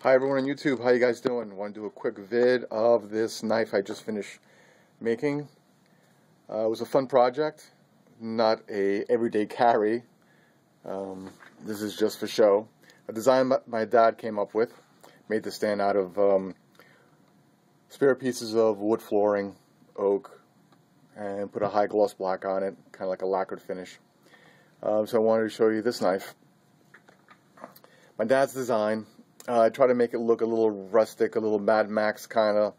Hi everyone on YouTube, how you guys doing? Want to do a quick vid of this knife I just finished making. It was a fun project, not a everyday carry. This is just for show. A design my dad came up with. Made the stand out of spare pieces of wood flooring, oak, and put a high gloss black on it, kind of like a lacquered finish. So I wanted to show you this knife. My dad's design. I try to make it look a little rustic, a little Mad Max kind of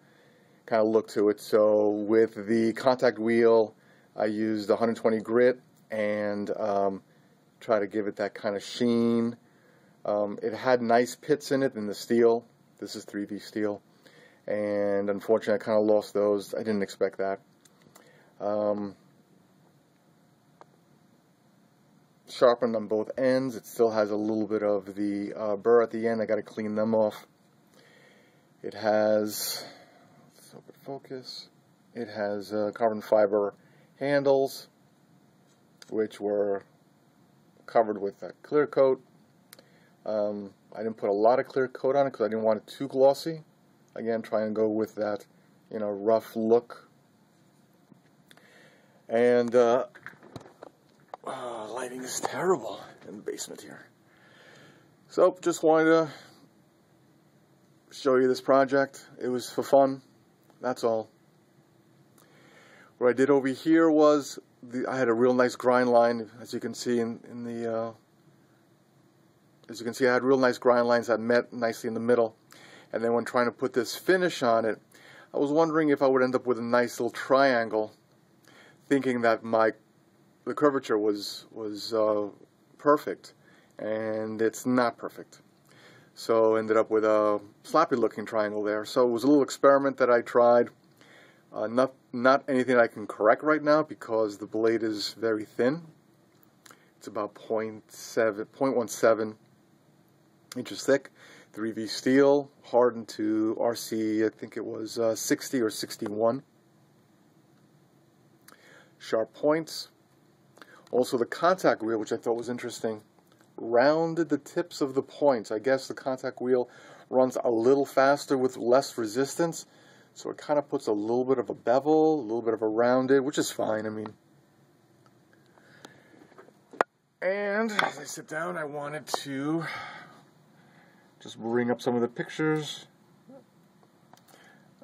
look to it. So with the contact wheel, I used 120 grit and try to give it that kind of sheen. It had nice pits in it in the steel. This is 3V steel, and unfortunately, I kind of lost those. I didn't expect that. Sharpened on both ends. It still has a little bit of the burr at the end. I got to clean them off. It has, let's open focus. It has carbon fiber handles, which were covered with a clear coat. I didn't put a lot of clear coat on it because I didn't want it too glossy. Again, trying to go with that, rough look. And lighting is terrible in the basement here. So, just wanted to show you this project. It was for fun. That's all. What I did over here was I had a real nice grind line, as you can see in the. As you can see, I had real nice grind lines that met nicely in the middle. And then when trying to put this finish on it, I was wondering if I would end up with a nice little triangle, thinking that the curvature was perfect, and it's not perfect. So ended up with a sloppy looking triangle there. So it was a little experiment that I tried. Not anything I can correct right now because the blade is very thin. It's about 0.17 inches thick. 3V steel, hardened to RC, I think it was 60 or 61. Sharp points. Also the contact wheel, which I thought was interesting, rounded the tips of the points. I guess the contact wheel runs a little faster with less resistance, so it kind of puts a little bit of a bevel, a little bit of a rounded, which is fine, I mean. And as I sit down, I wanted to just bring up some of the pictures.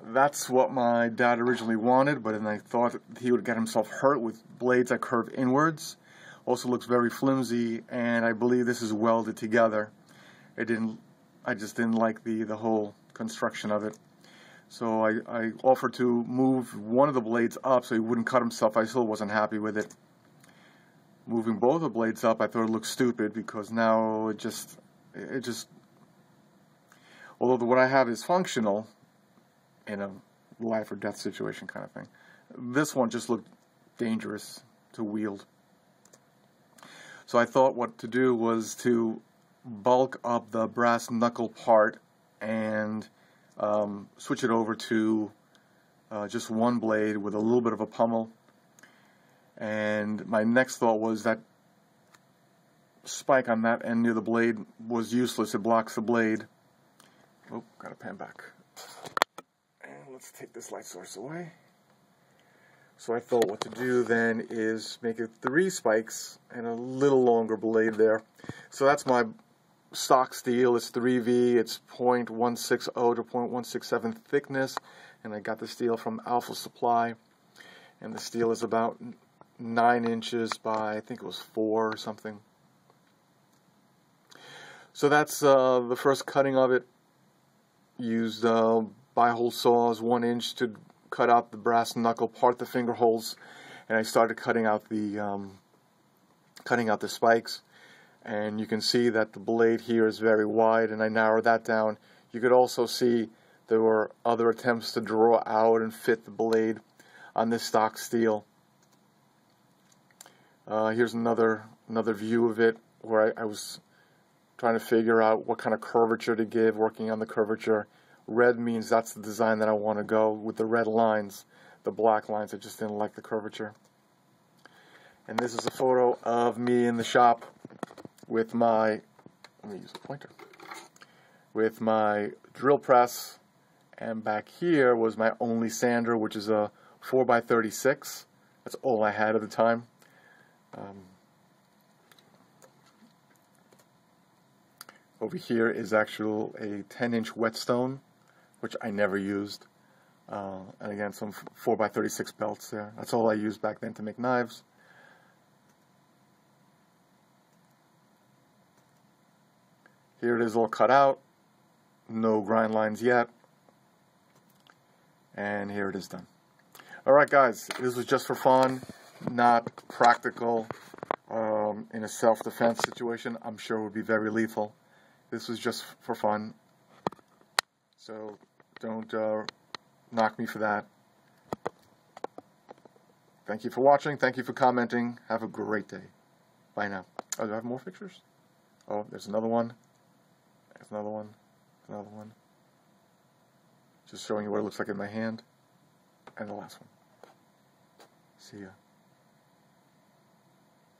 That's what my dad originally wanted, but then I thought he would get himself hurt with blades that curve inwards. Also looks very flimsy, and I believe this is welded together. I just didn't like the whole construction of it. So I offered to move one of the blades up so he wouldn't cut himself. I still wasn't happy with it. Moving both the blades up, I thought it looked stupid because now it just although what I have is functional in a life or death situation kind of thing, this one just looked dangerous to wield. So I thought what to do was to bulk up the brass knuckle part and switch it over to just one blade with a little bit of a pummel. And my next thought was that spike on that end near the blade was useless. It blocks the blade. Oh, gotta pan back. And let's take this light source away. So I thought what to do then is make it 3 spikes and a little longer blade there. So that's my stock steel. It's 3V. It's 0.160 to 0.167 thickness. And I got the steel from Alpha Supply. And the steel is about 9 inches by, I think it was 4 or something. So that's the first cutting of it. Used bi-hole saws, 1 inch to cut out the brass knuckle, part the finger holes, and I started cutting out the spikes. And you can see that the blade here is very wide, and I narrowed that down. You could also see there were other attempts to draw out and fit the blade on this stock steel. Here's another view of it where I was trying to figure out what kind of curvature to give, working on the curvature. Red means that's the design that I want to go with, the red lines. The black lines, I just didn't like the curvature. And this is a photo of me in the shop with my, let me use a pointer, with my drill press, and back here was my only sander, which is a 4x36. That's all I had at the time. Over here is actual a 10-inch whetstone, which I never used. And again, some 4x36 belts there. That's all I used back then to make knives. Here it is all cut out. No grind lines yet. And here it is done. Alright guys, this was just for fun, not practical. In a self-defense situation, I'm sure it would be very lethal. This was just for fun. So don't knock me for that. Thank you for watching. Thank you for commenting. Have a great day. Bye now. Oh, do I have more pictures? Oh, there's another one. There's another one. Another one. Just showing you what it looks like in my hand. And the last one. See ya.